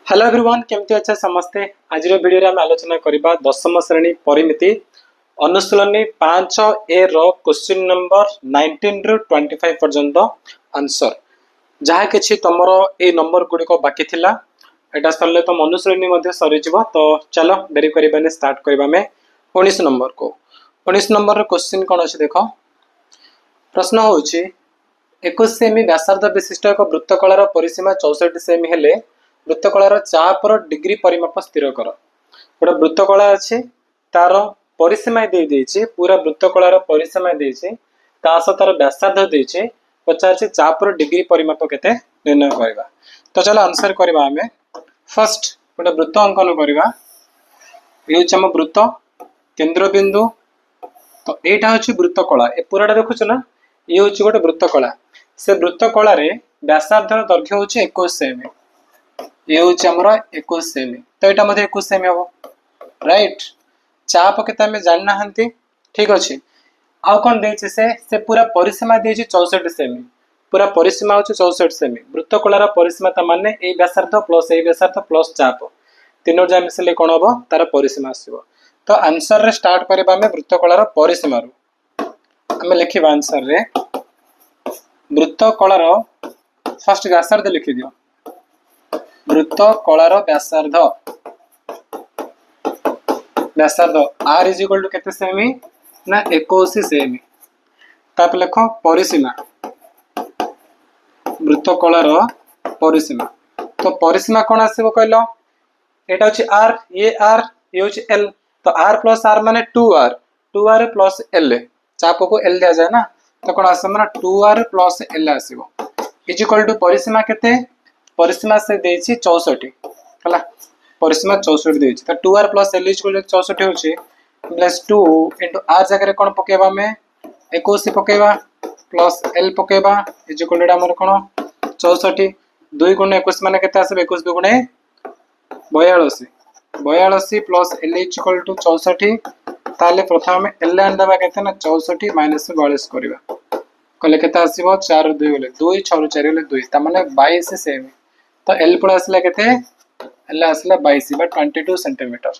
Hello everyone केमती अच्छा समस्ते आज वीडियो आम आलोचना करबा दशम श्रेणी परिमिति अनुशीलनी 5A रो क्वेश्चन नंबर 19 रु 25 पर्यंत आंसर जहा किछि तमरो ए नंबर गुडी को बाकी थिला एटा सरले तो अनुशीलनी मध्ये सरी जिवो। तो चलो देरी करबाने स्टार्ट करबा में 19 नंबर को 19 नंबर रो क्वेश्चन कोन अछि देखो। प्रश्न होछि 21 सेमी व्यासार्ध विशिष्ट एक वृत्तकलार परिसीमा 64 सेमी हेले वृत्तकलार चापर डिग्री परिमाप स्थिर कर। गोटे वृत्तकला अच्छी तार परिसीमा दे देछि पूरा वृत्तकलार परिसीमा देछि ता तार व्यासार्ध देछि पचार चापर डिग्री परिमाप केते निर्णय करबा। तो चलो आंसर करबा हमें फर्स्ट गोटे वृत्त अंकन करबा। ये हम वृत्त केंद्र बिंदु तो एटा होछि वृत्तकला ए पूराटा देखुछ ना ये होछि गोटे वृत्तकला से वृत्तकला रे व्यासार्ध दैर्घ्य होछि 21 सेमी ये हूँ आमर 21 सेमी तो यहाँ मध्य 21 सेमी हम राइट चाप के जाना ठीक अच्छे आउ कौन दे से पूरा परिसीमा दे 64 सेमी पूरा परिसीमा हूँ 64 सेमी वृत्तकलार परिसीमा माने ए व्यासार्ध प्लस चाप तीनों जा मिसले कौन हम तार परिसीमा आसो। तो आंसर रे स्टार्ट करबा में वृत्तकलार परिसीमा आम लिखा आंसर रे वृत्तकलार फर्स्ट व्यासार्ध लिखि दियो वृत्तकलार व्यासार्ध आर इज इक्वल टू केते सेमी ना 21 सेमी ताप लेख परिसीमा वृत्तकलार परिसीमा। तो परिसीमा कौन आसीबो कहलो एटा होची आर ये होची एल तो आर प्लस आर माने 2r प्लस एल चाप को एल दिया जाए ना तो कौन आसीबो ना 2r प्लस एल आसीबो इज इक्वल टू परिसीमा केते परिसीमा से देछि 64 हला परिसीमा 64 देछि तो 2r प्लस एल इज 64 होछि प्लस 2 इनटू r जगह रे कोन पकेबा में 21 पकेबा प्लस l पकेबा इज इक्वल टू हमर कोन 64 2 गुण 21 माने केते आसे 21 2 गुणे 42 plus l is equal to 64 ताले प्रथम में l आन दबा केते ना 64 माइनस 42 करबा कले केते आसीबो 4 2 गले 2 6 4 गले 2 ता माने 22 सेमी तो एल पड़ा आसला केते एल आसला 22 बा 22 सेंटीमीटर।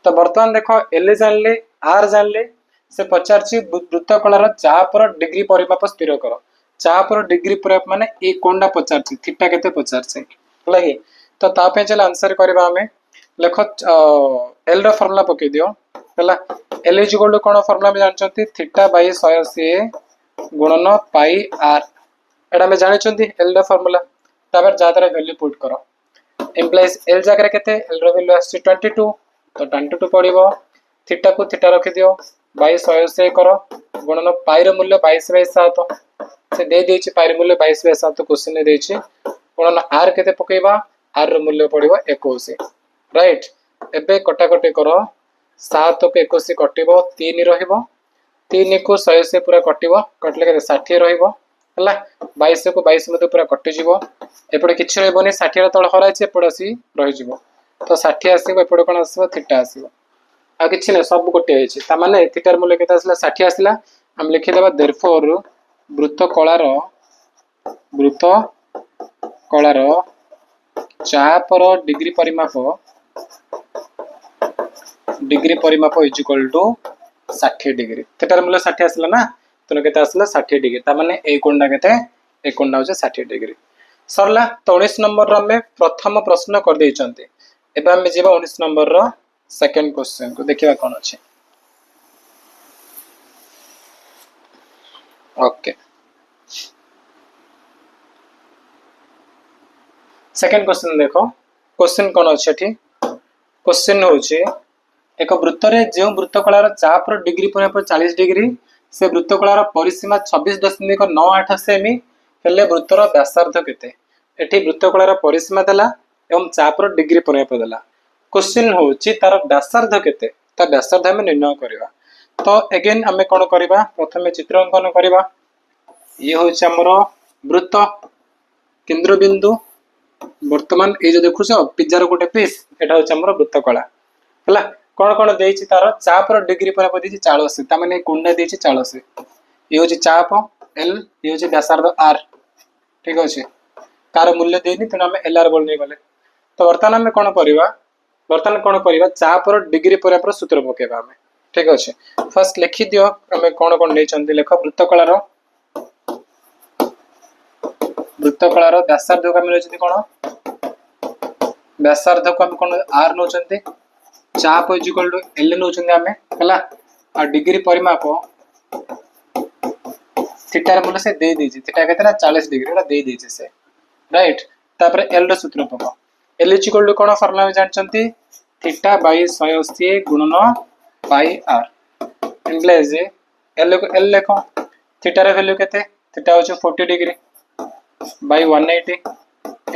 तो वर्तमान देखो एल जानले आर जानले से पचारची वृत्तकलार चापर डिग्री परिमाप स्थिर कर चापर डिग्री परिमाप माने ए कोनडा पचारची थीटा केते पचारची हला कि तो ता पे चल आंसर करबा हमें लेखो एल रो फार्मूला पके दियो हला एल इज इक्वल टू कोन फार्मूला में जानचंती थीटा बाय 180 गुणन पाई आर एडा में जानिचंती एल रो फार्मूला तापर जातरा वैल्यू पुट करो एम्प्लाइज एल जगह केते एल रो वैल्यू आसी 22 तो 22 पड़िबो थीटा को थीटा रखि दियो 22 करो गुणन पाई रो मूल्य 22/7 से दे देछि पाई रो मूल्य 22/7 क्वेश्चन ने देछि गुणन आर केते पकेबा आर रो मूल्य पड़िबो 21 राइट एबे कटा कटे करो 7 को 21 कटिबो 3 रहिबो 3 को 100 से पूरा कटिबो कटले के 60 रहिबो हला 22 को 22 मते पूरा कटि जिवो एपडे किछि रहबोनी 60 रा तळ हराइछि एपडे आसी रहि जिवो तो 60 आसीबो एपडे कोन आसीबो थीटा आसीबो आ किछि नै सब गोटे होइछि ता माने थीटार मूल्य केता आसला 60 आसला हम लिखि देबा देयरफॉर वृत्तकलार चापर डिग्री परिमाप इज इक्वल टू 60 डिग्री थीटार मूल्य 60 आसला ना तो केते आसला 60 डिग्री ता माने ए कोणडा केते ए कोणडा होचे 60 डिग्री सरला। तो 19 नंबर रो में प्रथम प्रश्न कर देइचंते एबा हम जेबा 19 नंबर रो सेकंड क्वेश्चन को देखिबा कोन अछि। ओके सेकंड क्वेश्चन देखो क्वेश्चन कोन अछि एठी क्वेश्चन होचे एक वृत्त रे जे वृत्तकलार चाप रो डिग्री पर 40 डिग्री से वृत्तकलार परिसीमा 26.98 सेमी हेले वृत्तर व्यासार्ध केते एठी वृत्तकलार परिसीमा देला एवं चापर डिग्री परिमाप देला क्वेश्चन होची तार व्यासार्ध केते ता व्यासार्ध हम निर्णय करबा। तो अगेन हमें कोन करबा प्रथमे चित्र अंकन करबा ये होची हमर वृत्त केंद्र बिंदु वर्तमान ए जो देखुछ पिज्जा रो गोटे पीस एटा होची हमर वृत्तकला हला कौन कौन देछि तार चापर डिग्री पर देछि 40 ता माने कोणडा देछि 40 ये होछि चाप एल ये होछि व्यासार्ध आर ठीक अछि कार मूल्य देनी तेना हम एल आर बोल नै गले तो बर्तमान आम कौन करवा बर्तमान कौन करवा चापर डिग्री पर सूत्र पकेबा आम ठीक अच्छे फर्स्ट लिखि दियो आम कौन कौन नहीं लेख वृत्तकलार व्यासार्ध को आम नहीं कौन व्यासार्ध को आम कौन आर नौ चाप इक्वल टू एल नौ आम है डिग्री परिमाप थीटार मूल्य से दे दीजिए थीटा कहते 40 डिग्री दे दीजिए से राइट तापर एल रो सूत्र पको एल इक्वल टू कौन फॉर्मूला जानते थीटा बाई 180 गुणन बाई आर इंग्लिश एल को एल लेख थीटार वैल्यू केते थीटा होचे 40 डिग्री बाई 180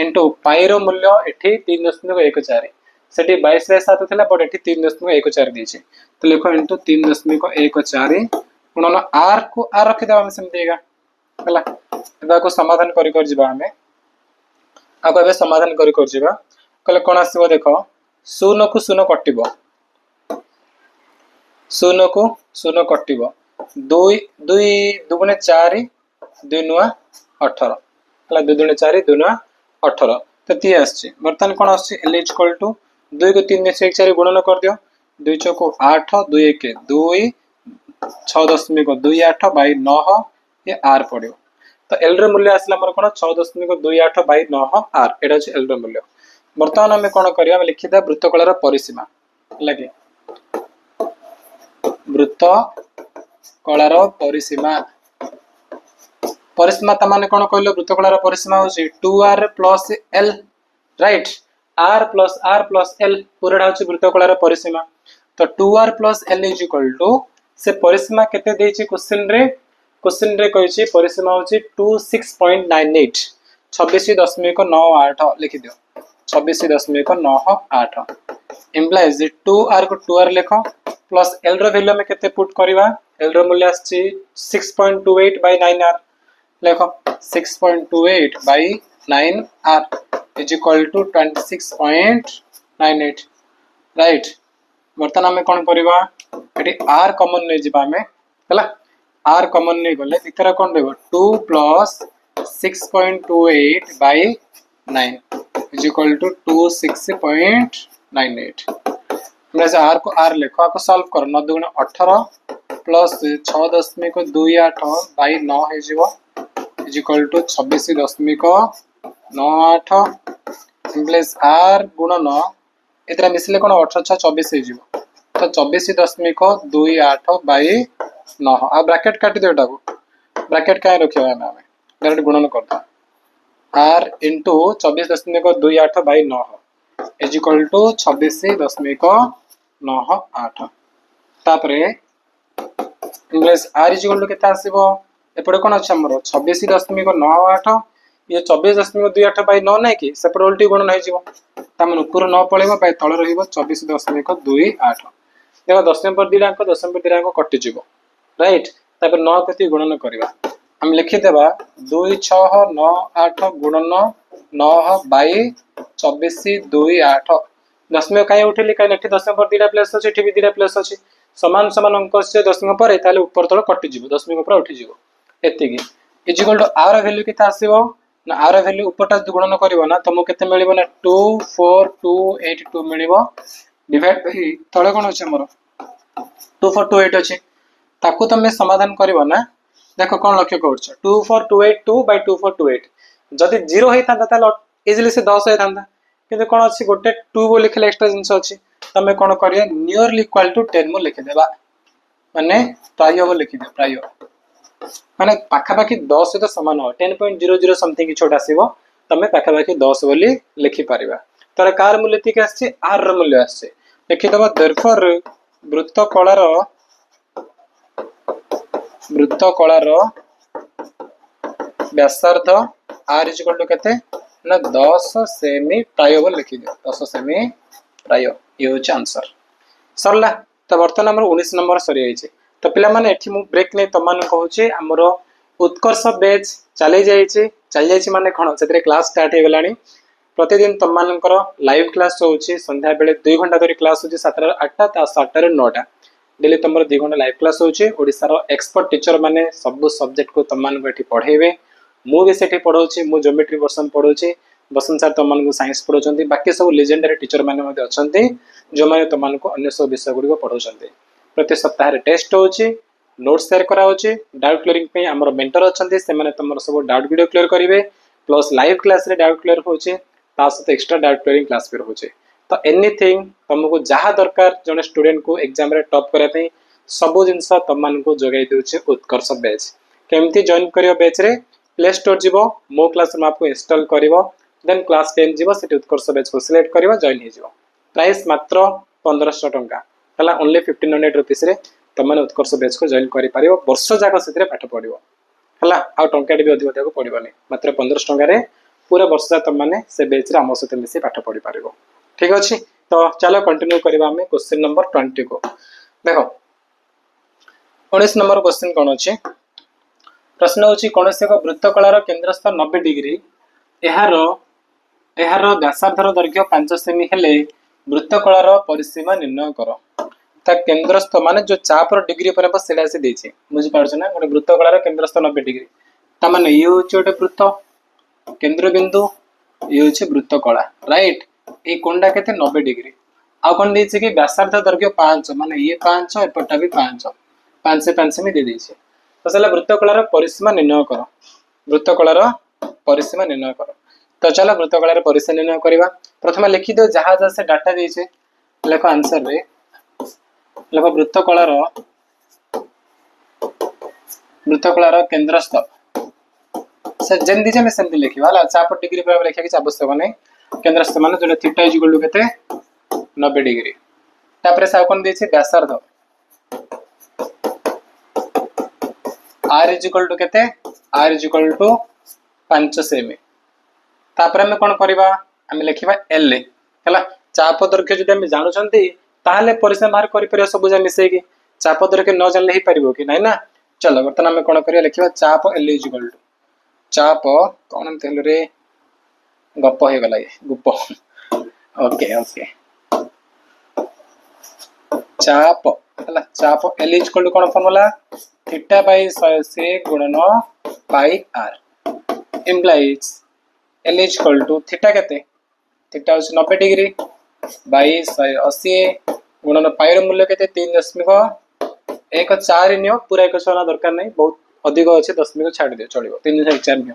इंटू पाई रो मूल्य एठी 3.14 सेठी 22/7 थिला बट एठी 3.14 दीचे तो लिखो इंटू 3.14 गुणन आर को आर रखि दबा हम सेमतिगा हला एबा को समाधान कर जिबा हमें आको एबे समाधान कर जिबा कले कोन आसीबो देखो 0 को 0 कटिबो 0 को 0 कटिबो 2 2 दुगुणे 4 2 नुआ 18 हला 2 दुगुणे 4 2 नुआ 18 तो ती आछि बर्तन कोन आछि l इक्वल टू 2 को 3 से 4 गुणन कर दियो 2 चौको 8 2 1 2 6.28 बाई 9 ये आर पड़ो तो एल रो मूल्य आसला हमर कोन 6.28 बाई 9 आर एटा अछि एल रो मूल्य वर्तमान हम कोन करिया हम लिखिदा वृत्तकलार परिसीमा लगे वृत्तकलार परिसीमा परिसीमा त माने कोन कहलो वृत्तकलार परिसीमा होछि 2r + l right r plus l पूराटा होछि वृत्तकलार परिसीमा तो 2r + l = से परिसीमा केते देछि क्वेश्चन रे कहिछि परिसीमा होछि 26.98 26.98 लिखि दियो 26.98 इंप्लाइज 2r को 2r लिखो प्लस l रो वैल्यू में केते पुट करबा l रो मूल्य आछि 6.28 बाय 9r लिखो 6.28 बाय 9r = 26.98 राइट बर्तन आम कौन करवा ये आर कमन नहीं जीवा आम है आर कमन नहीं गले भितर कौन रहा 2 + 6.28 बाई 9 = 26.98 आर को आर लिखो आपको सॉल्व कर 9 × 18 प्लस 6.28 बाई 9 = 26.98 इंग्लिश आर गुणन एतरा मिसले कोन 18 24 हे जीवो तो 24.28 बाई 9 आ ब्रैकेट काटी देटा को ब्रैकेट काहे रखियो हम डायरेक्ट गुणन करता r * 24.28 बाई 9 = 26.98 तापरे इंग्लिश r = केता आसीबो एपडे कोन अछि हमरो 26.98 ये 24.28 बाई 9 नै कि सेपरे उल्टी गुणन हो जीवो तमन ऊपर न पळेबो बाई तळ रहिबो 24.28 देखो 10 नंबर दिरांक कटि जीवो राइट तापर 9 कति गुणन करबा हम लिखि देबा 2698 गुणन 9 बाई 24.28 दशमिक काई उठेली काई नठी 10 नंबर दिरा प्लस अछि एठी भी दिरा प्लस अछि समान समान अंक से दशमिक पर ताले ऊपर तळ कटि जीवो दशमिक ऊपर उठी जीवो एतिकी इक्वल टू आर वैल्यू केता आसीबो ना आर वैल्यू ऊपरटा गुणन करिवो ना तमो केते मिलिबो ना 24282 मिलिबो डिवाइड बाई तळे कोन अछि हमर 2428 अछि ताकू तमे समाधान करिवो ना देखो कोन लक्ष्य करछ 24282 बाय 2428 जदि 0 होई थांता ताले इजीली से 10 होई थांता किंतु कोन अछि गोटे 2 बो लिखले एक्स्ट्रा जिंस अछि तमे कोन करिया नियरली इक्वल टू 10 मो लिखि देबा माने प्राय हो लिखि दे प्राय माने पाखा पाखी 10 सहित समान हो 10.00 समथिंग कि छोटा आसीबो तमे पाखा पाखी 10 बोली लिखि परिबा तर कार मूल्य ठीक आछे आर र मूल्य आछे लिखि दबा देयरफॉर वृत्तकलार व्यासार्ध r = केते ना 10 सेमी प्राय बोल लिखि दे 10 सेमी प्राय ये होचे आंसर सरला तो बर्तमान हमर 19 नंबर सरी आइछे तो पिला माने एठी मु ब्रेक नै तमान कहूची हमरो उत्कर्ष बैच चले जाइछे माने खण सेतरे क्लास स्टार्ट हे गलानी प्रतिदिन तमानकर लाइव क्लास होची संध्या बेले 2 घंटा धरि क्लास होची 7 रा 8 ता 7 रा 9 टा डेली तमर 2 घंटा लाइव क्लास होची ओडिसा रो एक्सपर्ट टीचर माने सब सब्जेक्ट को तमान बेठी पढाइबे मु भी सेठी पढौची मु ज्योमेट्री वर्सन पढौची बसंत सर तुमको साइंस पढ़ाऊँ बाकी सब लेजेंडरी टीचर मैंने अच्छा जो मैंने तुमको अन्य सब विषय गुड़िक पढ़ाऊँ प्रति सप्ताह टेस्ट होची नोट्स शेयर कराऊँ डाउट क्लियरिंग आम मेंटर अच्छा से तुम सब डाउट वीडियो क्लियर करेंगे प्लस लाइव क्लास रे डाउट क्लियर होचे सहित एक्स्ट्रा डाउट क्लियरिंग क्लास भी रोचे तो एनीथिंग तुमको जहाँ दरकार जड़े स्टूडेंट को एग्जाम रे टॉप करने सबू जिन तुमको जगै दूचे उत्कर्ष बैच केमती जॉइन कर बैच रे प्ले स्टोर जीव मो क्लासरूम आपको इंस्टॉल कर देन क्लास 10 जीव से उत्कर्ष बैच को सिलेक्ट कर जॉइन हो प्राइस मात्र 1500 टंका है ओनली 1500 रुपीस रे तुमने उत्कर्ष बैच को जॉइन कर वर्ष जाक से पाठ पढ़ो है आ टंका भी अधिक देवाक पड़ोनी मात्र 1500 टंकार पूरा वर्ष तुमने से बेच आम सहित मिसी पाठ पढ़ी पार ठीक अच्छे तो चलो कंटिन्यू करवा क्वेश्चन नंबर 20 को देख 19 नंबर क्वेश्चन कौन अच्छे प्रश्न हूँ कौन से एक वृत्तकलार केन्द्रस्थ 90 डिग्री यार व्यासार्धर दैर्घ्य 5 सेमी हेले वृत्तकलार परिसीमा निर्णय कर केन्द्रस्थ माने जो चापर डिग्री पर से देछि बुझिपारछ ना गोटे वृत्तकलार केन्द्रस्थ 90 डिग्री तामाने ये होछि गोटे वृत्त केंद्र बिंदु ये होछि वृत्तकला राइट ए कोणडा केते 90 डिग्री आ कोन देछि कि व्यासार्ध दैर्घ्य 5 माने ये 5 एपटा भी 5 5 से 5 सेमी दे देछि तो चला वृत्तकलार परिसीमा निर्णय कर वृत्तकलार परिसीमा निर्णय कर तो चला वृत्तकलार परिसीमा निर्णय करबा प्रथम लिखि दो जहां जहां से डाटा देछि लेखो आंसर रे लेख वृत्तकलार केन्द्रस्थ से जेन दीजिए मैं सेमती लिखा है चाप डिग्री पर लिखा किसी आवश्यक नहीं केन्द्रस्थ मान जो थीटा इज इक्वल टू केते 90 डिग्री तापर से कौन देछि व्यासार्ध r इज इक्वल टू केते r इज इक्वल टू 5 सेमी तापर हम कोन करबा हम लिखिबा l हला चाप दैर्घ्य जदि हम जानुचंती ताहले परिसीमा बाहर करि परिया सब जा मिसेगी चाप दैर्घ्य न जानले ही परिबो कि नहीं ना चलो बर्तमान हम कोन करिया लिखिबा चाप l इज इक्वल टू चाप कौन एमती रे गप हो गला गुप ओके ओके चाप हला चाप l इज इक्वल टू कोन फार्मूला थीटा बाय 100 से गुणन pi r implies l is equal to theta केते थीटा होछ 90 डिग्री बाय 180 गुणन पाई रो मूल्य केते 3.14 नियो पूरा 1 सोना दरकार नहीं बहुत अधिक अच्छे 10 छाड़ दियो चलिबो 3.4 नियो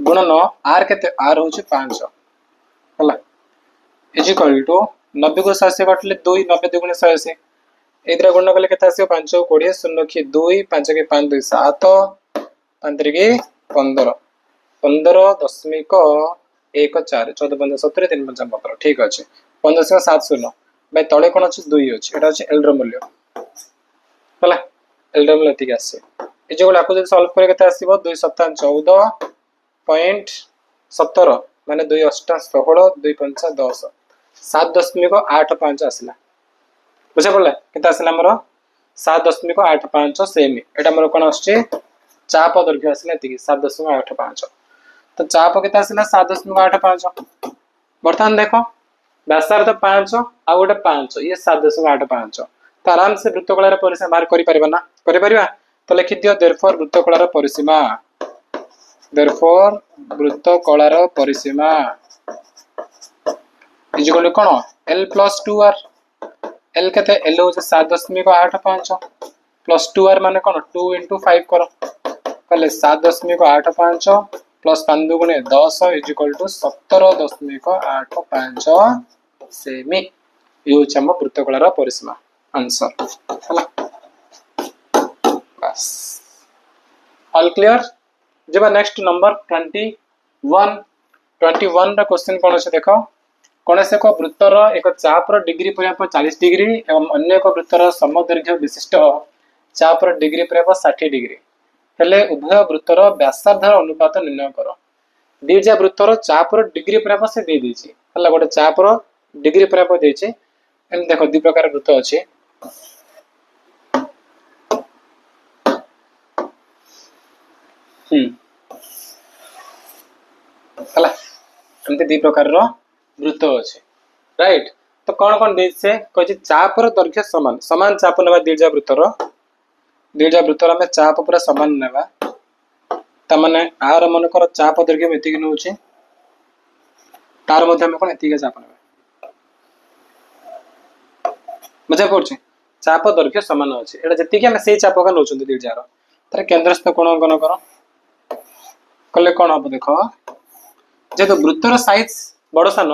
गुणन r केते r होछ 5 हला इज इक्वल टू 90 को 100 से काटले 2 90 दुगुणे 180 एदरा गुणन कले केते आसीयो 5 20 0 की 2 5 के 5 2 7 5 के 15 15.14 14 15 17 3 5 15 ठीक अछि 15.70 भाई तले कोन अछि 2 अछि एटा अछि l रो मूल्य हला l रो मूल्य ठीक आसे ए जो लाको जब सॉल्व करे केते आसीबो 2 7 14.17 माने 2 8 16 2 5 10 7.85 आसला बुझा पड़ला केते आसला हमरो 7.85 सेमी एटा हमरो कोन आछे चाप दैर्घ्य आसला एतिकी 7.85 तो चाप केते आसला 7.85 वर्तमान देखो व्यासार्ध 5 आ गोटे 5 ये 7.85 तो आराम से वृत्तकलार परिसीमा बाहर करि परिबा ना करि परिबा तो लिखि दियो देयरफॉर वृत्तकलार परिसीमा इज इक्वल टू कोन l + 2r l केते l हो 7.85 प्लस 2r माने कोन 2 * 5 करो पहले 7.85 प्लस 5 गुणे 10 इज इक्वल टू 17.85 सेमी यो हम वृत्तकलार परिसीमा आंसर हला बस ऑल क्लियर जब नेक्स्ट नंबर 21 रा क्वेश्चन कोन छै देखो कोन से को वृत्तर एक चापर डिग्री पर्याप्त 40 डिग्री एवं अन्य एक वृत्तर समदैर्घ्य विशिष्ट चापर डिग्री पर्याप्त 60 डिग्री हेले उभय वृत्तर व्यासार्धर अनुपात निर्णय करो दीजा वृत्तर चापर डिग्री पर्याप्त से दे दीची हला गोटे चापर डिग्री पर्याप्त देचे एम देखो दि प्रकार वृत्त अछि हला एमते दि प्रकार रो वृत्त अछि राइट तो कोन कोन देसे कहछि चापर दैर्घ्य समान समान चाप नेबा दीजा वृत्तर में चाप पूरा समान नेबा त माने आर मन कर चाप दैर्घ्य मेति कि नउछि तार मध्य हम कोन एतिके चाप नेबा मजा पड़छ चाप दैर्घ्य समान अछि एटा जति कि हम सेही चाप का नउछन त्रिज्यार तार केंद्रस्थ कोण अंकन करो कले कोन अब देखो जेतो वृत्तर साइज बड़ सान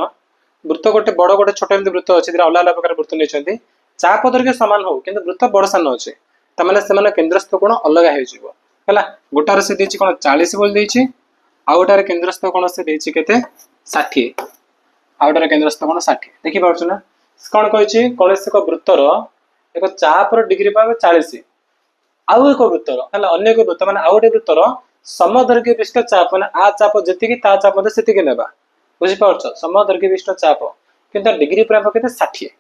वृत्त गोटे बड़ गोटे छोट एमती वृत्त अछि अलग अलग प्रकार वृत्त नेछंती चाप दैर्घ्य समान हो किंतु वृत्त बड़ सान अछि त माने सेमाने केंद्रस्थ कोण अलग हे जिवो हला गोटार से देछि कोन 40 बोल देछि आ गोटार केंद्रस्थ कोण से देछि केते 60 आ गोटार केंद्रस्थ कोण 60 देखि पाउछ ना कोन कहछि कोनसे को वृत्तर एक चापर डिग्री पावे 40 आउ एक वृत्तर हला अन्य एक वृत्त माने आउ गोटे वृत्तर समदैर्घ्य विशिष्ट चाप माने आ चाप जति कि ता चाप सेति कि नेबा बुझि पाउछ समदैर्घ्य विशिष्ट चाप किंतु डिग्री प्राय केते 60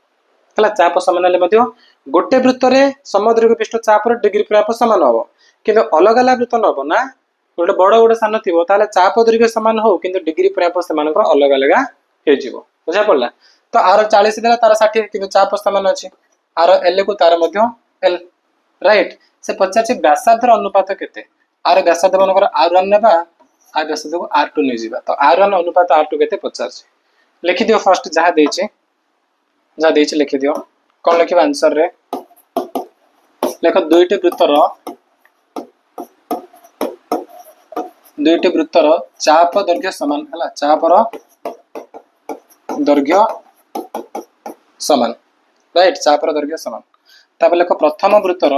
हला चाप समान ले मध्य गोटे वृत्त रे समदैर्घ्य विशिष्ट चाप रो डिग्री प्राय समान हो किंतु अलग अलग वृत्त नबो ना गोटे बड़ गोटे सान थिबो ताले चाप दैर्घ्य समान हो किंतु डिग्री प्राय समान अलग अलग हे जिवो बुझा पड़ला तो आर 40 देला तार 60 किंतु चाप समान अछि आर एल को तार मध्य एल राइट से पचार व्यासार्धर अनुपात केते आर व्यासार्ध मनकर r1 नेबा आ व्यासार्ध को r2 नै जिबा तो r1 अनुपात r2 केते पचार लिखि दियो फर्स्ट जहा देछि लिखि दियो कोन लिखिबा आंसर रे लेख दुईटी वृत्तर चाप दैर्घ्य समान हला चापर दैर्घ्य समान राइट चापर दैर्घ्य समान तापर लेख प्रथम वृत्तर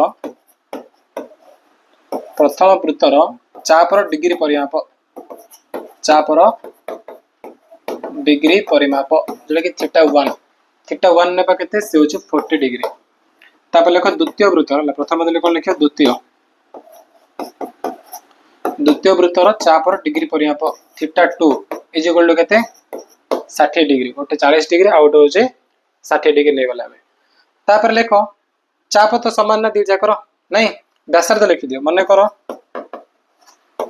चापर डिग्री परिमाप जोटा कि थीटा 1 नेबा केते से होची 40 डिग्री तापर लेख द्वितीय वृत्तर प्रथम दिले कोन लिखियो द्वितीय वृत्तर चापर डिग्री परिमाप थीटा 2 इज इक्वल टू केते 60 डिग्री गोटे 40 डिग्री आउट होचे 60 डिग्री ले गला हमें तापर लेख चाप तो समान ना दी जाकर नहीं व्यासार्ध लिखि दियो मने करो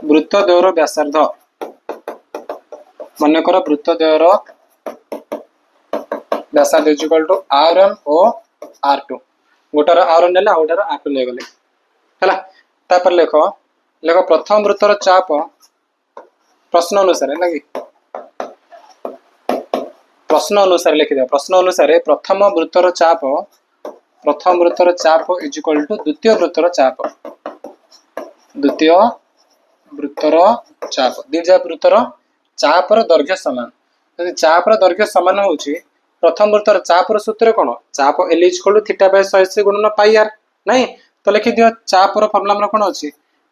वृत्त द्वयर व्यासार्ध मने करो वृत्त द्वयर व्यासार्ध इज इक्वल टू r1 और r2 गोटार r1 नेला आउटार r2 ले गले हला तापर लेख प्रथम वृत्तर चाप प्रश्न अनुसार है कि प्रश्न अनुसार लिखि दियो प्रश्न अनुसार प्रथम वृत्तर चाप इज इक्वल टू द्वितीय वृत्तर चाप दीजा वृत्तर चापर दैर्घ्य समान यदि चापर दैर्घ्य समान होची प्रथम वृत्तर चापर सूत्र कोन चाप l is equal to theta by 180 गुणन पाई r नहीं तो लिखि दियो चापर फॉर्मूला हमर कोन अछि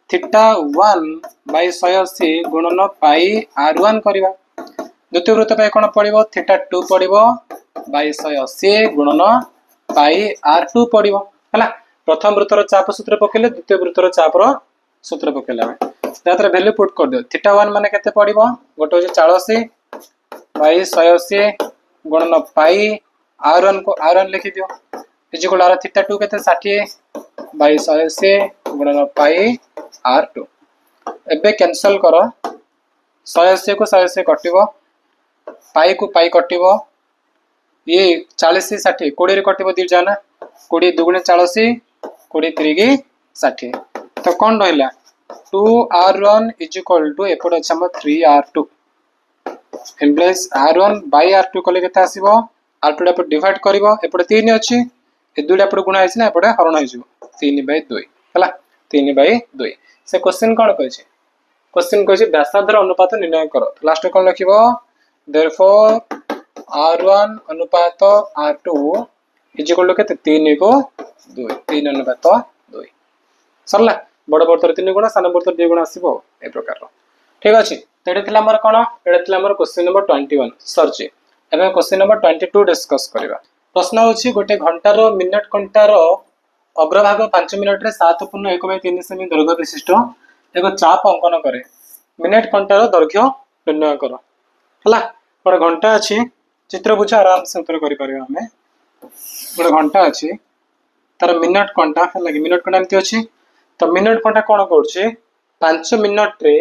थीटा 1 बाय 180 गुणन पाई r1 करबा द्वितीय वृत्त पे कोन पड़िबो थीटा 2 पड़िबो बाय 180 गुणन पाई r2 पड़िबो हला प्रथम वृत्तर चाप सूत्र पकेले द्वितीय वृत्तर चापर सूत्र पकेला तातर वैल्यू पुट कर दियो थीटा 1 माने केते पड़िबो गोटे होचे 40 बाय 180 गुणन पाई r1 को r1 लिखि दियो इज इक्वल टू थीटा 2 केते 60 बाय 180 गुणन पाई r2 एबे कैंसिल करो 180 को 180 कटिबो पाई को पाई कटिबो ये 40 60 20 रे कटिबो दी जाना 20 दुगुणे 40 20 3 60 तो कोन रहला 2r1 इज इक्वल टू एपड अछि हम 3r2 implies r1 bye r2 कले केते आसीबो r2 एपड डिवाइड करबो एपड 3 अछि ए दुइटा एपड गुणा आइछ ना एपड हरण होई जिवो 3/2 हला 3/2 से क्वेश्चन कोन कहै छै क्वेश्चन कहै छै व्यासार्धर अनुपात निर्णय करो तो लास्ट कोन लिखिबो देयरफॉर r1 अनुपात r2 इज इक्वल टू केते 3/2 3/2 सरला बड़ बर्तर 3 गुणा सान बर्तर 2 गुणा आसीबो ए प्रकार ठीक अछि तेडे थिला हमर कोन एडे थिला हमर क्वेश्चन नंबर 21 सर्च एबे क्वेश्चन नंबर 22 डिस्कस करबा प्रश्न होछि गोटे घंटार मिनिट घंटार अग्रभाग 5 मिनिट रे 7.1/3 सेमी दैर्घ्य विशिष्ट एक चाप अंकन करे मिनिट घंटार दैर्घ्य निर्णय करो हला गोटे घंटा अछि चित्र बुझ आराम से उत्तर करि परिबा हमें गोटे घंटा अछि तार मिनिट घंटा हला कि मिनिट घंटा एमति अछि तो मिनिट घंटा कोन करछि 5 मिनिट रे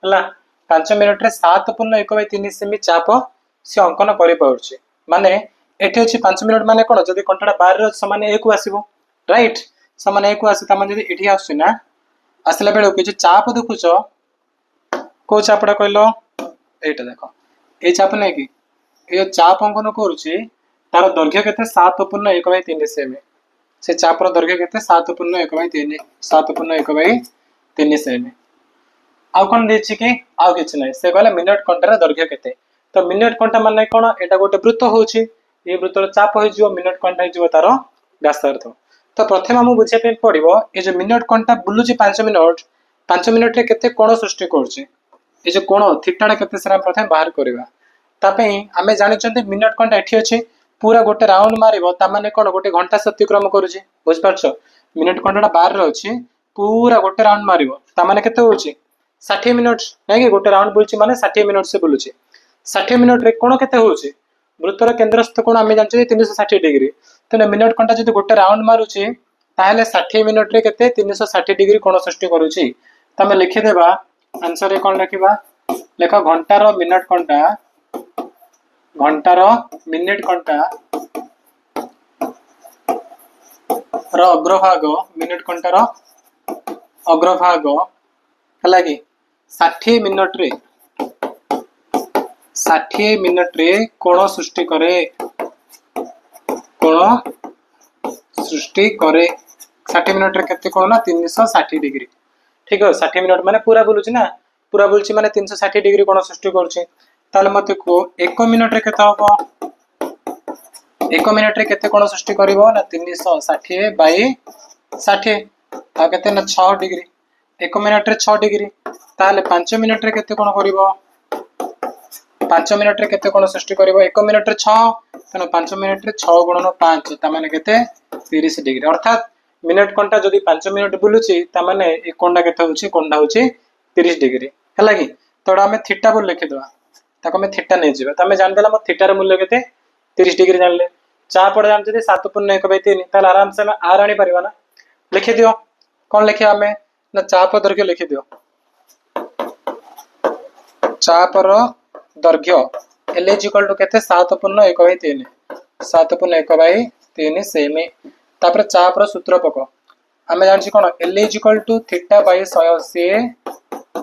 हला 5 मिनिट रे 7.1/3 सेमी चाप से अंकन करि पाउछि माने एठी अछि 5 मिनिट माने कोन जदी घंटाटा 12 रे समान 1 को आसीबो राइट समान 1 को आसी त माने जदी एठी आछि ना आसला बेले कि चाप देखुछ को चापडा कहलो एटा देखो ए चाप नै कि ये चाप अंकन करुच्ची तार दैर्घ्य केते 7/1/3 सेमी से चापर दैर्घ्य केते 7/1/3 7/1/3 सेमी आउ कौन देछि कि आउ किछ नै से कहले मिनट कंटार दैर्घ्य केते तो मिनट कंटा माने कोन एटा गोटे वृत्त होछि ये वृत्तर चाप होई जिवो मिनट कंटा होई जिवो तार व्यासार्ध तो प्रथम हम बुझे पे पड़िबो ए जो मिनट कंटा बुलुची 5 मिनट रे केते कोण सृष्टि करछि ए जो कोण थीटाटा केते सेरा प्रथम बाहर करबा तापई आमे जानिचंती मिनट कंटा एठी अछि पूरा गोटे राउंड मारिबो ता माने कोन गोटे घंटा से अतिक्रम करूछि बुझ पारछो मिनट कंटाटा बाहर रे अछि पूरा गोटे राउंड मारिबो ता माने केते होछि 60 मिनट नै कि गोटे राउंड बुलछि माने 60 मिनट से बुलुछि 60 मिनट रे कोण केते होछि वृत्तर केंद्रस्थ कोण आमे जानछि 360 डिग्री तने मिनट कंटा जदि गोटे राउंड मारुछि ताहले 60 मिनट रे केते 360 डिग्री कोण सृष्टि करूछि तमे लिखि देबा आंसर रे कोन लिखिबा लेख घंटार मिनट कंटा र अग्रभाग मिनट कंटार अग्रभाग हला कि 60 मिनट रे कोण सृष्टि करे 60 मिनट रे केते कोण ना 360 डिग्री ठीक है 60 मिनट माने पूरा बुलुची ना पूरा बुलुची माने 360 डिग्री कोण सृष्टि करछि ताले मते को 1 मिनट रे केते होबो 1 मिनट रे केते कोण सृष्टि करिवो ना 360 बाय 60 आ केते ना 6 डिग्री 1 मिनट रे 6 डिग्री ताले 5 मिनट रे केते कोण करिवो 5 मिनट रे केते कोण सृष्टि करिवो 1 मिनट रे 6 तने 5 मिनट रे 6 गुणन 5 ता माने केते 30 डिग्री अर्थात मिनट कोनटा जदी 5 मिनट बुलुची ता माने ए कोनटा केते होची कोनटा होची 30 डिग्री हला कि तोडा हमें थीटा बोल लिखि दवा ताको हमें थीटा नै जिबा तमे जान देला म थीटा रे मूल्य केते 30 डिग्री जानले चा पड़ जान जदी 7/1/3 ताले आराम से हम आर आनी परिबा ना लिखि दियो कोन लिखिया हमें ना चाप दैर्घ्य लिखि दियो चापर दैर्घ्य L = केते 7/1/3 7/1/3 सेमी तापर चापर सूत्र पको आमे जानछि कोन L = थीटा बाय 180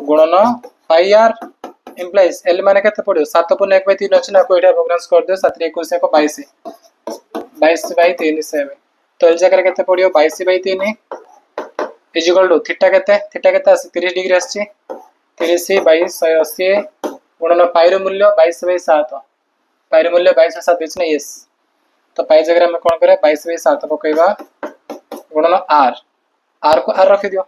गुणन पाई आर इंप्लाइज L माने केते पडियो 7/1/3 अछि ना को एटा भग्नांश कर दियो 7 21 को 22/3 सेमी तो एल जगह केते पडियो 22/3 = थीटा केते आसी 30 डिग्री आछि 30 बाय 180 गुणन पाई रो मूल्य 22/7 पाई रो मूल्य 22/7 अछि ना यस तो पाई जगह हम कोन करे 22/7 पकैबा गुणन आर को आर रखि दियो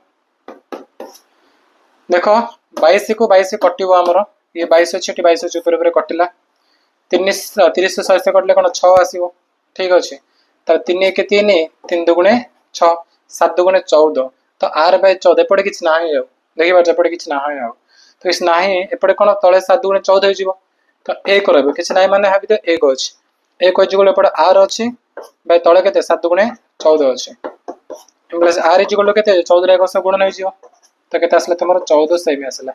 देखो 22 को 22 कटिबो हमरो ये 22 अछि 22 अछि ऊपर ऊपर कटिला 30 से कटले कोन 6 आसीबो ठीक अछि त 3 1 3 3 दुगुणे 6 7 दुगुणे 14 तो आर बाय 14 पड़े किछ नाही हो देखि बार पड़े किछ ना हो तो इस नाही एपड़े कोन तळे 7 दुगुणे 14 हो जिवो तो 1 रहबो किछ नाही माने हाबि दे 1 अछि 1 अछि गोले पड़े आर अछि बाय तळे केते 7 दुगुणे 14 अछि प्लस आर = केते 14 रे 100 गुणन हो जिवो तो केते आसले तमरो 14 सेमी आसला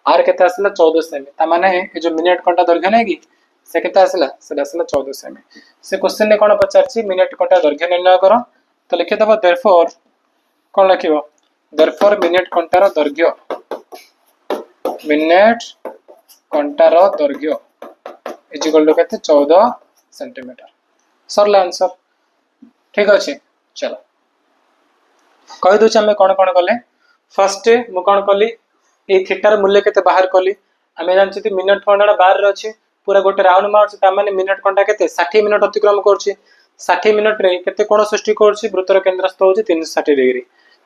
आर केते आसला 14 सेमी ता माने ए जो मिनट कंटा दैर्घ्य नै कि से केते आसला से आसला 14 सेमी से क्वेश्चन ने कोन पचारछि मिनट कंटा दैर्घ्य निर्णय करो तो लिखि दबो देयरफॉर कोन लिखिबो देयरफॉर मिनट कंटार दैर्घ्य मिनट कंटार दैर्घ्य = केते 14 सेंटीमीटर सरला आंसर ठीक अछि चलो कहि दोछ हमें कोन कोन कले फर्स्ट मु कोन कली ए थीटार मूल्य केते बाहर कली हमें जानछि कि मिनट कंटा बाहर रे अछि पूरा गोटे राउंड मारछि ता माने मिनट कंटा केते 60 मिनट अतिक्रम करछि 60 मिनट रे केते कोन सृष्टि करछि वृत्तर केंद्रस्थ होछि 360 डिग्री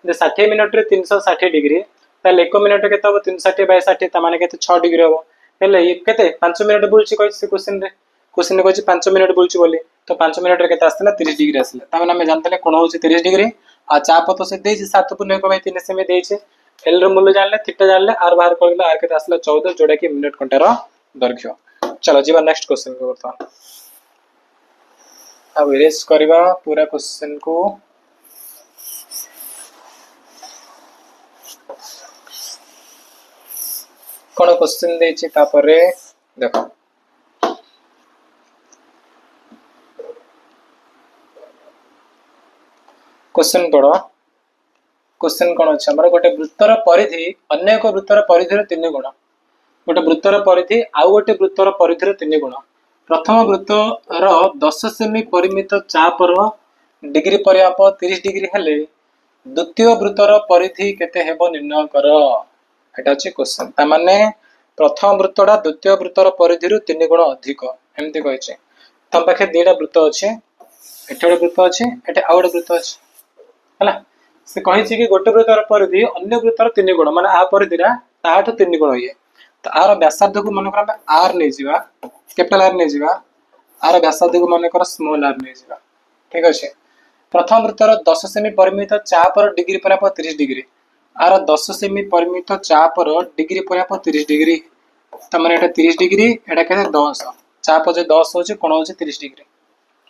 जे 60 मिनट रे 360 डिग्री ताले 1 मिनट केते हो 360 बाय 60 ता माने केते 6 डिग्री हो हेले ये केते 5 मिनट बुलछि कहि क्वेश्चन रे कहछि 5 मिनट बुलछि बोली तो 5 मिनट रे केते आसला 30 डिग्री आसला ता माने हम जानतले कोन होछि 30 डिग्री आ चाप तो से देछि 7/1/3 सेमी देछि एल रो मूल्य जानले थीटा जानले आर बाहर करले आर केते आसला 14 जोडा कि मिनट कंटार दैर्घ्य चलो जीवा नेक्स्ट क्वेश्चन को बता अब इरेज करबा पूरा क्वेश्चन को कोन क्वेश्चन देछि तापरे देखो क्वेश्चन पढ़ो क्वेश्चन कोन अछि हमर गोटे वृत्तर परिधि अन्य एक वृत्तर परिधि रो 3 गुण गोटे वृत्तर परिधि आ गोटे वृत्तर परिधि रो 3 गुण प्रथम वृत्त रो 10 सेमी परिमित चापर डिग्री परिमाप 30 डिग्री हेले द्वितीय वृत्तर परिधि केते हेबो निर्णय कर। एटा अछि क्वेश्चन। ता माने प्रथम वृत्तटा द्वितीय वृत्तर परिधि रु 3 गुण अधिक एमति कहै तम पाखे दुईटा वृत्त अच्छे एटे गोटे वृत्त अच्छे एटे आउ गोटे वृत्त अच्छे है से कही कि गोटे वृत्तर परिधि अन्य वृत्तर 3 गुण माने आ परिधिरा ताठू 3 गुण ये तो आर व्यासार्ध को मन कर आर नहीं जावा कैपिटल आर नहीं जावा आर व्यासार्ध को मन कर स्मॉल आर नहीं जावा ठीक अच्छे। प्रथम वृत्तर 10 सेमी परिमित चापर डिग्री परिमाप 30 डिग्री आर 10 सेमी परिमित चापर डिग्री परिमाप 30 डिग्री तो माने एटा 30 डिग्री एटा केते 10 चाप जो 10 होचे कोण होचे 30 डिग्री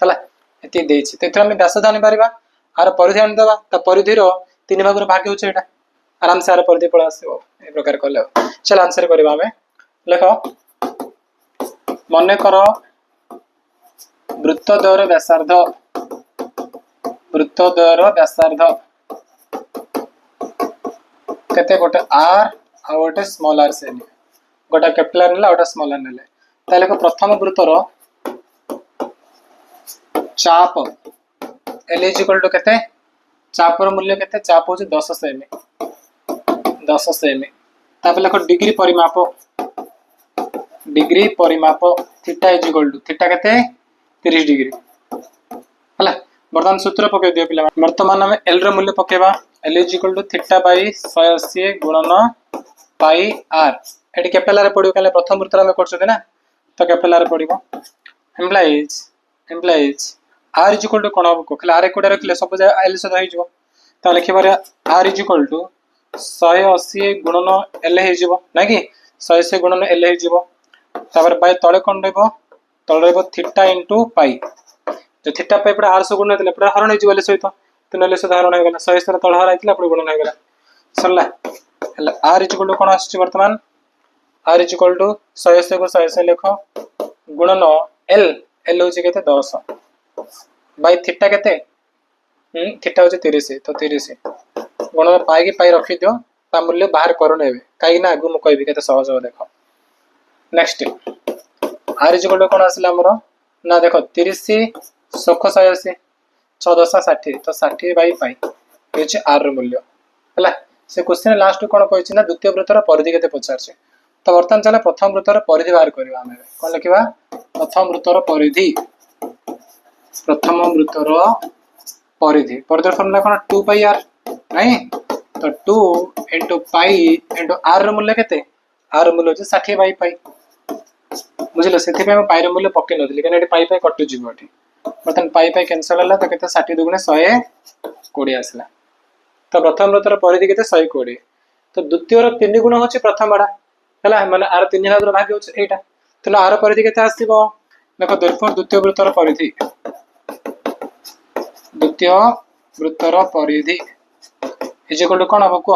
हला एति देछि तेथरा हम व्यास जानि पारिबा आर परिधि आनि देबा त परिधि रो 3 भाग रो भाग होचे एटा आराम से आर परिधि पळ आसीबो ए प्रकार करले चल आंसर करबा हमें लेखो मने करो वृत्तद्वयर व्यासार्ध केते गोटे आर आ गोटे स्मॉल आर से गोटे कैपिटल आर नेला गोटे स्मॉल आर नेले ताले को प्रथम वृत्तर चाप एल इज इक्वल टू केते चापर मूल्य केते चाप होचे 10 सेमी तापर लेखो डिग्री परिमाप theta is equal to theta केते 30 डिग्री हला वर्तमान सूत्र पके दियो पिला वर्तमान हम एल रो मूल्य पकेबा L is equal to theta by 180 गुणन पाई आर एटी कैपिटल आर पडियो काले प्रथम वृत्तर हम करछते ना तो कैपिटल आर पडियो एम्प्लॉइज आर इज इक्वल टू कोन हो खाली आर कोडा रखले सब एल से होई जो त लिखिबारे आर इज इक्वल टू 180 गुणन एल हे जिवो ना कि 180 गुणन एल हे जिवो तापर बाय तळे कोन रहबो तळे रहबो थीटा इनटू पाई जो थीटा पाई पडा आर से गुण होतले पडा हरण हे जिवो ले सहित तो नले से हरण हे गला 180 तळे हरण आइतला पडा गुणन हे गला सरला आर इज इक्वल टू कोन आछि वर्तमान आर इज इक्वल टू 180 को 180 लिखो गुणन एल एल होची केते 10 बाय थीटा केते थीटा होची 30 तो 30 गुणन पाई की पाई रखि दियो ता मूल्य बाहर करो नेबे काई ना आगु म कहबी केते सहज हो देखो next R is equal to कोन आसला हमरो ना देखो 30 सुख 180 14 60 तो 60 बाय पाई होची आर रो मूल्य हला से क्वेश्चन लास्ट कोन कहछि ना द्वितीय वृत्तर परिधि केते पचारछे तो वर्तमान चले प्रथम वृत्तर परिधि बाहर करबा हमें कोन लिखिबा प्रथम वृत्तर परिधि परिधि फॉर्मूला कोन 2 पाई आर नहीं तो 2 into पाई into आर रो मूल्य केते आर रो मूल्य 60 बाई पाई बुझिलो सेति पे हम पाई रो मूल्य पके नदिली कने पाई पाई कटु जिवोटी वर्तमान पाई पाई कैंसिल होला तो केते 60 दुगुणे 120 आसला तो प्रथम वृत्तर परिधि केते 120 तो द्वितीय रो 3 गुण होची प्रथम बडा हला माने आर 3 भाग रो भाग होची एटा तो आर परिधि केते आसीबो देखो देयरफॉर द्वितीय वृत्तर परिधि इज इक्वल टू कोन हबो को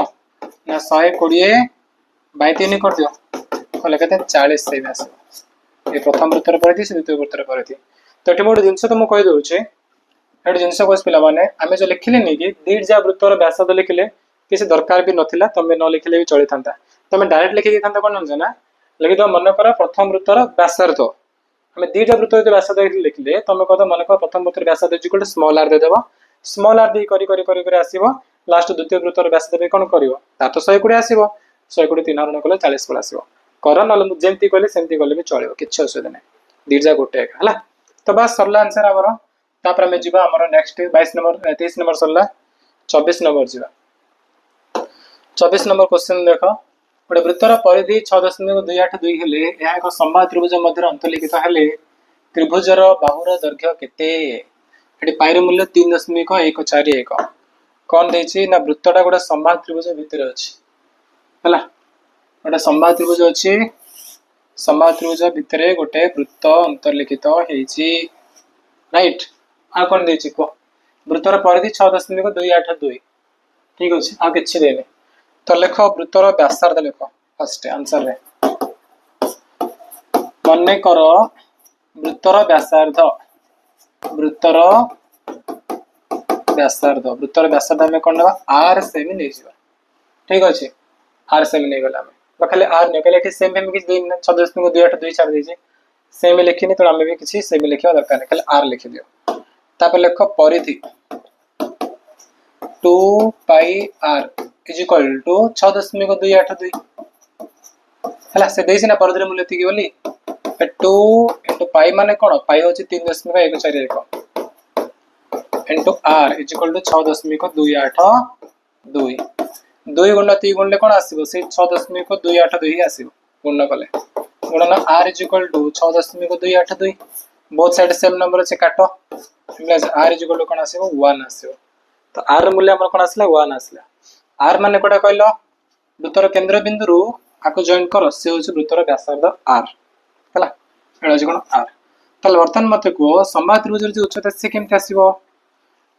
ना 120 बाय 3 कर दियो कहले केते 40 से आसीबो ए प्रथम वृत्तर परिधि से द्वितीय वृत्तर परिधि तो एठी मोड जिंस तो म कहि दउ छे एठी जिंस कोस पिला माने आमे जो लिखिले नि कि दीर्घ वृत्तर व्यासार्ध लिखिले किसी दरकार भी नथिला तमे न लिखिले भी चली थांता तमे डायरेक्ट लिखि थांता कोन जाना लिखि दो मन कर प्रथम वृत्तर व्यासार्ध हमें दीटा वृत्त व्यासार्ध लिखिले तमे कत मन कर प्रथम वृत्तर व्यासार्ध is equal to small R दे देबो स्मॉल आर दी करी आसीबो लास्ट द्वितीय वृत्तर व्यासार्ध पे कोन करिवो ता तो 120 आसीबो 120 3 हरण कले 40 पळ आसीबो कर न जेंती कहले सेंती कहले भी चलिबो किछ असुविधा नै दीर्घ गोटे हला तो बस सरला आंसर हमर तापर हम जिबा हमर नेक्स्ट 22 नंबर 23 नंबर सरला 24 नंबर जिबा 24 नंबर क्वेश्चन देखो गोटे वृत्तर परिधि 6.282 हेले या एक समबाहु त्रिभुज मध्य अंतर्लिखित हेले त्रिभुजर बाहुर दैर्घ्य केते एटी पाइर मूल्य 3.141 कोन देछि ना वृत्तटा गोटे समबाहु त्रिभुज भितर अछि हला गोटे समबाहु त्रिभुज अछि समबाहु त्रिभुज भितर गोटे वृत्त अंतर्लिखित हेछि राइट आ कोन देछि को वृत्तर परिधि 6.282 ठीक अछि आ किछि देले तो लेख वृत्तर व्यासार्ध लेख फर्स्ट आंसर रे मने करो वृत्तर व्यासार्ध हमें कोन लेबा आर सेमी नै जिबा ठीक अछि आर सेमी नै गला हमें खाली आर नै कहले एठी सेम हम किछ दिन 6.282 छाड़ देछि सेम लिखिनी तो आम भी किसी सेम लिखा दरकार नहीं, खाली आर लिखि दियो। तापर लिख परिधि 2 pi R is equal to 6.282 है से देसी ना परिधि मूल्य एति बोली 2 इंटू पाई माने कौन पाई हूँ 3.141 into r is equal to 6.282 2 गुण 3 गुणले कौन आसो से 6.282 ही आसो गुण कले गुणन r is equal to 6.282 both side same number अच्छे काट आर इज इक्वल टू कौन आसो 1 आसो। तो आर मूल्य आम कौन आसला 1 आसला। आर माने कोटा कहल वृत्तर केंद्र बिंदु आपको जॉइन कर से हूँ वृत्तर व्यासार्ध आर है कौन आर। ताल बर्तमान मत कह समबाहु त्रिभुज जो उच्चता सी केमती आसो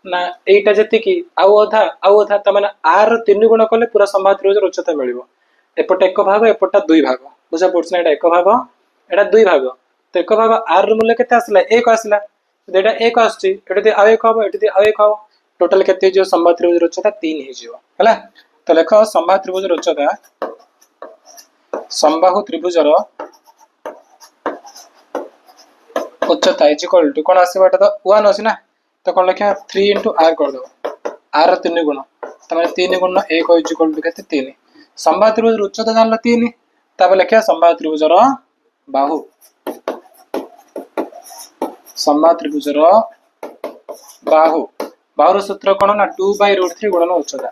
ना एटा जी आउ अधा तमाने आर 3 गुण कले पूरा समबाहु त्रिभुज उच्चता मिल एपटे 1 भाग एपटा 2 भाग बुझा पड़े ना 1 भाग एटा 2 भाग तो 1 भाग आर मूल्य केते आसला 1 आसला एटा 1 आछी एटा आउ 1 हम एटा आउ 1 हम टोटल केते जो समबाहु त्रिभुज उच्चता 3 हे जिवो हला। तो लेख समबाहु त्रिभुज उच्चता समबाहु त्रिभुजर उच्चता इज इक्वल टू कौन आसो एटा तो 1 अछि ना तो कौन लिखा 3 इंटू आर कर दो आर 3 गुण तमाने 3 गुण 1 इज इक्वल टू केते 3 समबाहु त्रिभुज उच्चता जानला 3 तापर लिखा समबाहु त्रिभुजर बाहु समबाहु त्रिभुजर बाहु बाहुर सूत्र कौन ना 2/√3 गुणन उच्चता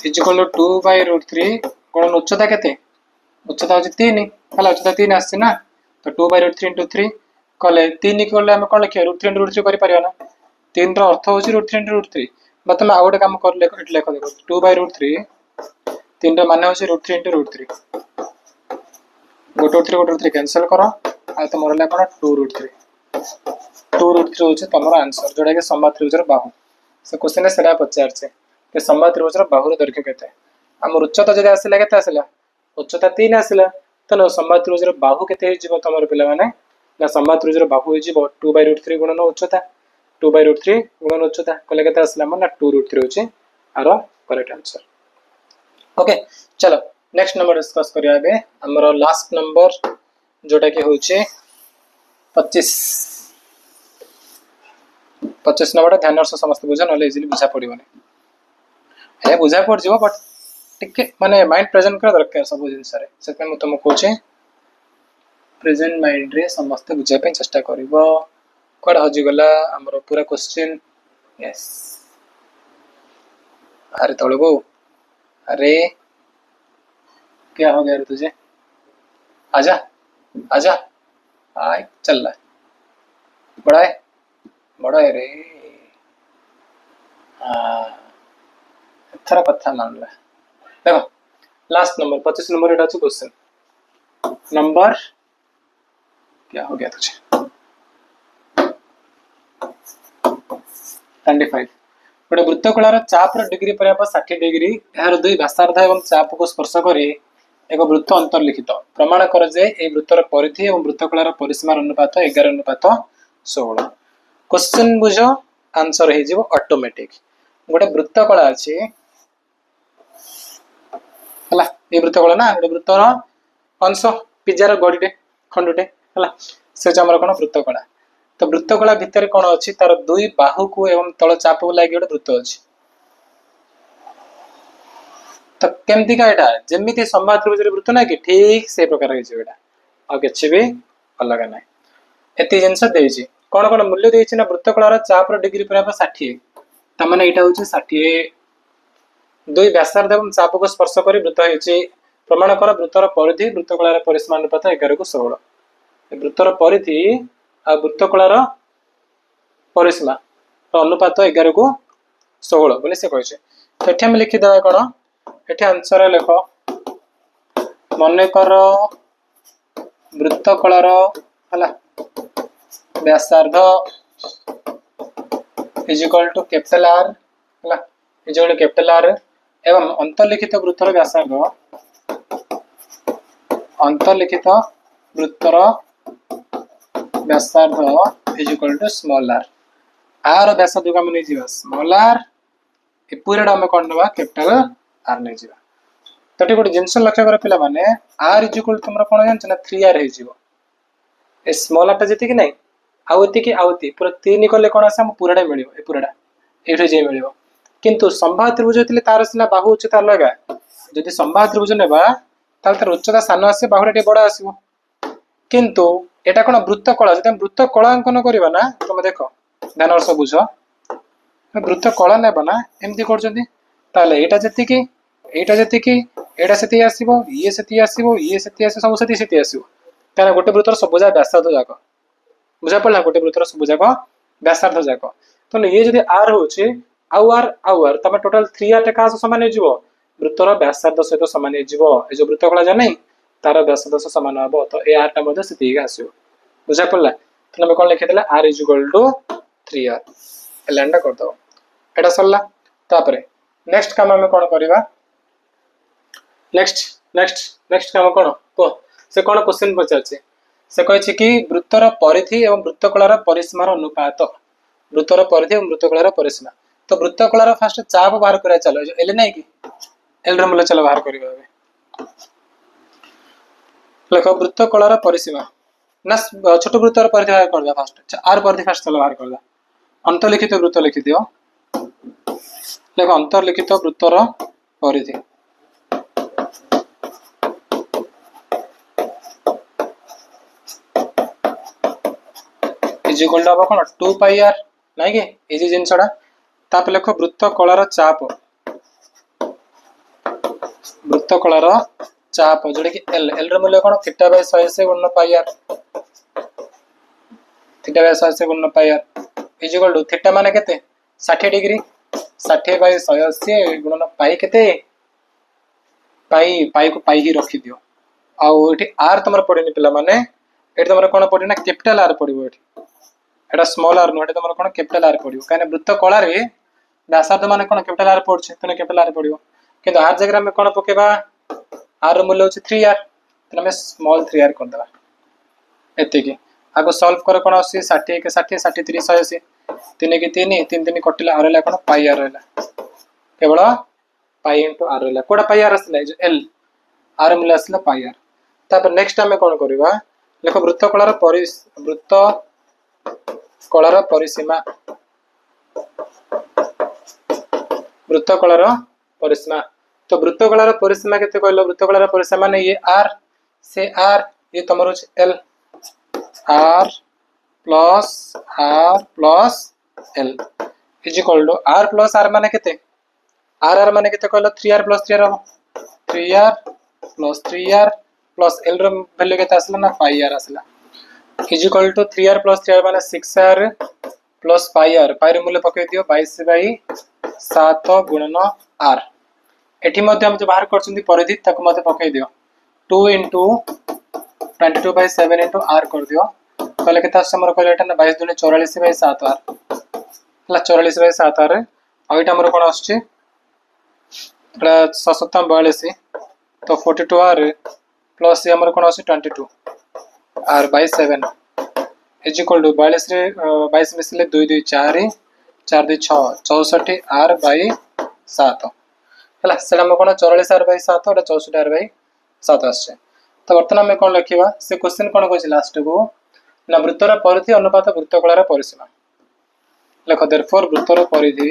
इज इक्वल टू 2/√3 गुणन उच्चता केते उच्चता होची 3 हला उच्चता 3 आसी ना तो 2/√3 इंटू 3 कले 3 कले हम कोन लिखिया √3 इंटू √3 करि परिया ना 3 रो अर्थ होची √3 इंटू √3 बतला आ गोटे काम कर लेख देखो 2/√3 3 रो माने होची √3 इंटू √3 गोटे √3 कैंसिल करो आ तो मोरला कोन 2√3 होची तमरो आंसर जोडा के समबाहु त्रिभुजर बाहु से क्वेश्चन ने सेडा पचार छे के समबाहु त्रिभुजर बाहुर दैर्घ्य केते हम उच्चता जदि आसिला केते आसिला उच्चता 3 आसिला तनो समबाहु त्रिभुजर बाहु केते हे जिवो तमरो पिला माने ना समबाहु त्रिभुजर बाहु हे जिवो 2/√3 गुणन उच्चता 2/√3 गुणन उच्चता कले केते आसिला माने 2√3 होची आरो करेक्ट आंसर। ओके चलो नेक्स्ट नंबर डिस्कस करिया बे हमरो लास्ट नंबर जोटा के होची 25 नंबर ध्यान से समस्त बुझा नले इजीली बुझा पड़िबने ए बुझा पड़ जिवो बट टिके माने माइंड प्रेजेंट कर दरकार सब जिंस रे सेते म तुम कोचे प्रेजेंट माइंड रे समस्त बुझा पे चेष्टा करिवो कोड हजि गला हमरो पूरा क्वेश्चन यस अरे तळबो अरे क्या हो गया रे तुझे आजा आजा आय चल रहा बड़ा है रे थोड़ा कथा मान ला देखो लास्ट नंबर 25 नंबर एटा क्वेश्चन नंबर क्या हो गया तुझे 25 गोटे वृत्तकलार चापर डिग्री पर 60 डिग्री यार दुई व्यासार्ध एवं चाप को स्पर्श करी एक वृत्त अंतर्लिखित प्रमाण कर जे ए वृत्तर परिधि एवं वृत्तकलार परिसीमार अनुपात 11:16 क्वेश्चन बुझ आंसर हे जिवो ऑटोमेटिक गोटे वृत्तकला अछि हला ए वृत्तकला ना गोटे वृत्तर अंश पिजार गडीटे खंडटे हला से हमर कोन वृत्तकला तो वृत्तकला भितर कोन अछि तार दुई बाहु को एवं तळ चाप को लागि गोटे वृत्त अछि तो केमती का एटा जेमिति समबाहु त्रिभुज वृत्त ना कि ठीक से प्रकार हे जेटा आ किछि भी अलग नै एति जिंस देछि कोन कोन मूल्य देछि ना वृत्तकलार चापर डिग्री पर 60 त माने एटा होछि 60 दुई व्यासार्ध एवं चाप को स्पर्श करी वृत्त हेछि प्रमाण कर वृत्तर परिधि वृत्तकलार परिसीमा अनुपात 11:16 वृत्तर परिधि आ वृत्तकलार परिसीमा अनुपात 11:16 बोले से कहै छै तो एठी हम लिखि दबा कोन एठी आंसर लेख मन कर वृत्तकलार हला व्यासार्ध is equal to capital R हला is equal to capital R एवं अंतर्लिखित वृत्तर व्यासार्ध अंतर्लिखित वृत्तर व्यासार्ध is equal to small R R व्यासार्ध को हम स्मॉल आर ए पूरा हम कोन नबा कैपिटल आर नै जिबा तो ये गोटे जिनस लक्ष्य कर पिला माने r इज इक्वल तुमरा कोन जानछ ना 3r हे जीवो ए स्मॉल r जति कि नहीं आउती कि आउती पूरा 3 कले कोन आसे हम पूराडा मिलियो ए पूराडा एठे जे मिलियो किंतु संभाव्य त्रिभुज होतिले तार सिना बाहु उच्चता अलगा जदि संभाव्य त्रिभुज नेबा ताल तार उच्चता सान आसे बाहुटा टे बडा आसीबो किंतु एटा कोन वृत्त कला जदि हम वृत्त कला अंकन करबा ना तुम देखो ध्यान से बुझ वृत्त कला नेबा ना एमती करजंती ताले एटा जति कि एटा सेति आसीबो ये सेति आसीबो ये सेति आसीबो सब सेति आसीबो ताले गोटे वृत्तर सबुजा व्यासार्ध जाक बुझा पड़ला गोटे वृत्तर सबुजा को व्यासार्ध जाक तो ये जदि r होचे आर तमे टोटल 3r टे कास समान हे जीवो वृत्तर व्यासार्ध सहित समान हे जीवो ए जो वृत्त कला जानै तार व्यासार्ध से समान हबो तो ए r टा मध्ये सेति आसीबो बुझा पड़ला तो हम कोन लिखि देला r = 3r एलैंडा कर दो एटा सरला तापरे नेक्स्ट काम हम कोन करबा नेक्स्ट काम कोन को से कोन क्वेश्चन पचारछे से कहै छै कि वृत्तर परिधि एवं वृत्तकलार परिसीमार अनुपात वृत्तर परिधि एवं वृत्तकलार परिसीमा तो वृत्तकलार फास्ट चाप बाहर करा चलो एल नै कि एल र मूल्य चलो बाहर करबा देखो वृत्तकलार परिसीमा ना छोट वृत्तर परिधि बाहर करदा फास्ट आर परिधि फास्ट चलो बाहर करदा अंतर्लिखित वृत्त लिखि दियो देखो अंतर्लिखित वृत्तर परिधि इज इक्वल टू कोन 2 पाई आर नाही के इज जिनसडा ताप लेखो वृत्त कलार चाप जोडे कि एल र मूल्य कोन थीटा बाय 100 से गुणन पाई आर थीटा बाय 100 से गुणन pi R is equal to theta माने केते 60 डिग्री 60 बाय 180 गुणन पाई केते पाई को पाई ही रखि दियो आ एठी आर तमर पडिनी पिला माने एठी तमर कोन पडिना कैपिटल आर पडिबो एठी एटा स्मॉल आर नो एटा तमर कोन कैपिटल आर पडिबो काने वृत्त कला रे व्यासार्ध माने कोन कैपिटल आर पडछे तने कैपिटल आर पडिबो किंतु आर जगह में कोन पकेबा आर रो मूल्य होची 3r तने में स्मॉल 3r कर देबा एते की आगो सॉल्व कर कोन आसी 60 के 60 60 3 180 3 के 3 3 3 कटिला आर होला कोन पाई आर होला केवल पाई इनटू आर होला कोडा पाई आर असला जो एल आर मूल्य असला पाई आर तापर नेक्स्ट हम कोन करबा देखो वृत्त कलार परिसीमा वृत्त कलार परिसीमा तो वृत्त कलार परिसीमा केते कहलो वृत्त कलार परिसीमा माने ये r से r ये तमरो l r plus l is equal to r plus r माने केते r माने केते कहलो 3r प्लस 3r हो 3r प्लस l रो वैल्यू केते असला ना पाई r असला is equal to 3r plus 3r माने 6r प्लस पाई रो मूल्य पके दियो 22/7 गुणन r एठी मध्ये हम जो बाहर करछंती परिधि तक मध्ये पके दियो 2 * 22/7 * r कर दियो कहले केता समर कहले एटा ना 22 * 44/7 r हला 44/7 r आ एटा हमर कोन आछे एटा 742 तो 42 r प्लस ये हमर कोन आछे 22 r by 7 is equal to 42 रे 22 मिसले 2 2 4 4 2 6 64 r by 7 हला सेला हम कोन 44 r by 7 और 64 r by 7 आछे तो वर्तमान में कोन लिखिबा से क्वेश्चन कोन कहै लास्ट को ना वृत्तर परिधि अनुपात वृत्तकलार परिसीमा लेखो देयरफॉर वृत्तर परिधि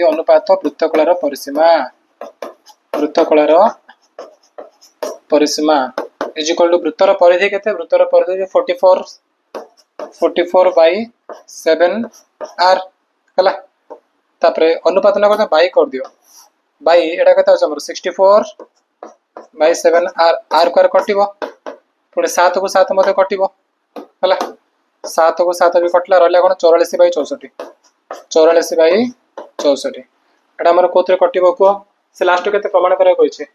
अनुपात वृत्तकलार परिसीमा इज इक्वल टू वृत्तर परिधि केते वृत्तर परिधि 44/7 r हला तापरे अनुपात न करते बाई कर दियो बाई एटा केते अछि हमर 64/7 r कर कटिबो पुणे 7 को 7 मध्ये कटिबो हला 7 को 7 भी कटला रहले कोन 44/64 एटा हमर कोतरे कटिबो को से लास्ट केते प्रमाण करे कहै छै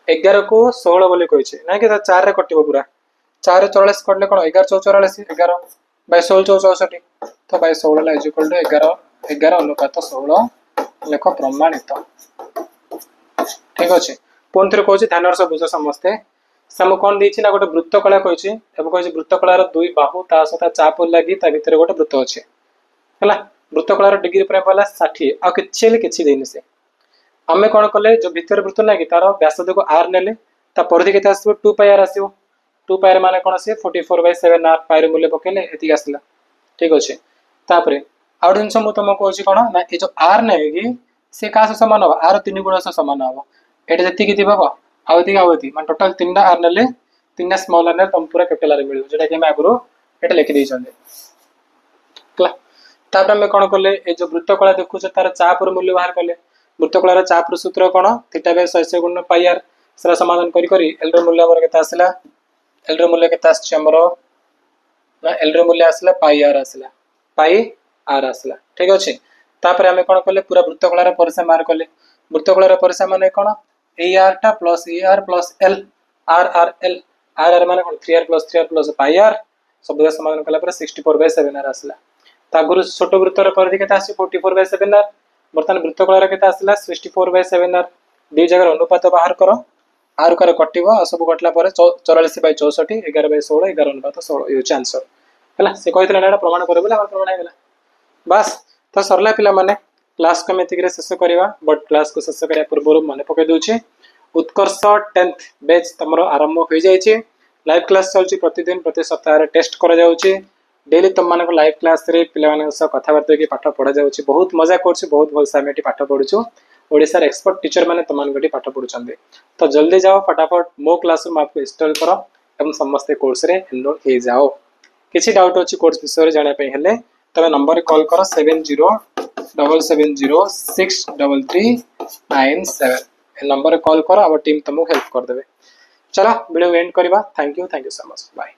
11 को 16 बोली कहै छै नै कि 4 रे कटिबो पूरा 4 रे 44 कटले कोन 11 44 11 बाय 16 64 तो बाय 16 ला इज इक्वल टू 11 अनुपात 16 लेख प्रमाणित ठीक अछि पुन थरे कहै छै ध्यान से बुझ समस्ते सम कोन दै छै ना गोटे वृत्त कला कहै छै एबो कहै छै वृत्त कलार दुई बाहु ता सता चाप लागि ता भितर गोटे वृत्त अछि हला वृत्तकलार डिग्री पर पहला 60 आ किसी देनी से आम कौन कले जो भितर वृत्त ना कि तार व्यासद को आर ने परिधि के 2 पाई आर आसो 2 पाई मान कौन सी 44/7 आर पाई मूल्य पकेले ये आसला ठीक अच्छे तापर आउ जिन मुझे तुमको कौन कौन ना ये जो आर ना कि सी क्या सामान हम आर 3 गुण सामान हम ये जी थी आती आती मैं टोटाल 3टा आर ने 3टा स्मॉल आर तुम पूरा कैपिटल आर मिल जोटा कि आगुरी ये लिखिदे आम कौन कले ये जो वृत्तकला देखुच तार चापर मूल्य बाहर कले वृत्तकलार चापर सूत्र कौन थीटा बाय 100 गुण पाई आर से समाधान करी एल मूल्य आमर के आसला एल मूल्य के आमर ना एल मूल्य आसला पाई आर आसला ठीक अच्छे तापर आम कौन कले पूरा वृत्तकलार परिसर मार कले वृत्तकलार परिसर मान कौन ए आर टा plus l r r l r r मान कौन 3r प्लस पाई आर सब समाधान कला 64/7 आर आसला तागुरु छोट वृत्तर परिधि के 44/7 आर बर्तमान वृत्तकलार के 64/7 आर दी जगह अनुपात बाहर कर आर कार कटिव सब कटला 44/64 11/16 11:16 ये आंसर है से कहते प्रमाण कर प्रमाण है बास तो सरला पिला माने क्लास को मेतिक शेष करवा बट क्लास को शेष करने पूर्व मन पकई दूचे उत्कर्ष 10th बैच तुम आरंभ हो जाए लाइव क्लास चलती प्रतिदिन प्रति सप्ताह टेस्ट कर डेली तुम मान लाइव क्लास रे पिला कथबार्ता की पाठ पढ़ा जाऊँगी बहुत मजा कर बहुत भलसे आम पाठ पढ़ुचु ओडिशार एक्सपर्ट टीचर मैंने तुम पाठ पढ़ुं तो जल्दी जाओ फटाफट मो क्लासरूम आपको इंस्टॉल कर एवं समस्ते कोर्स रे एनरोल हो जाओ किसी डाउट अच्छी कोर्स विषय जानापी हेले तुम नंबर कॉल कर 7077063397 नंबर कॉल कर आवर टीम तुमको हेल्प कर देवे चलो वीडियो एंड करवा thank you so much bye.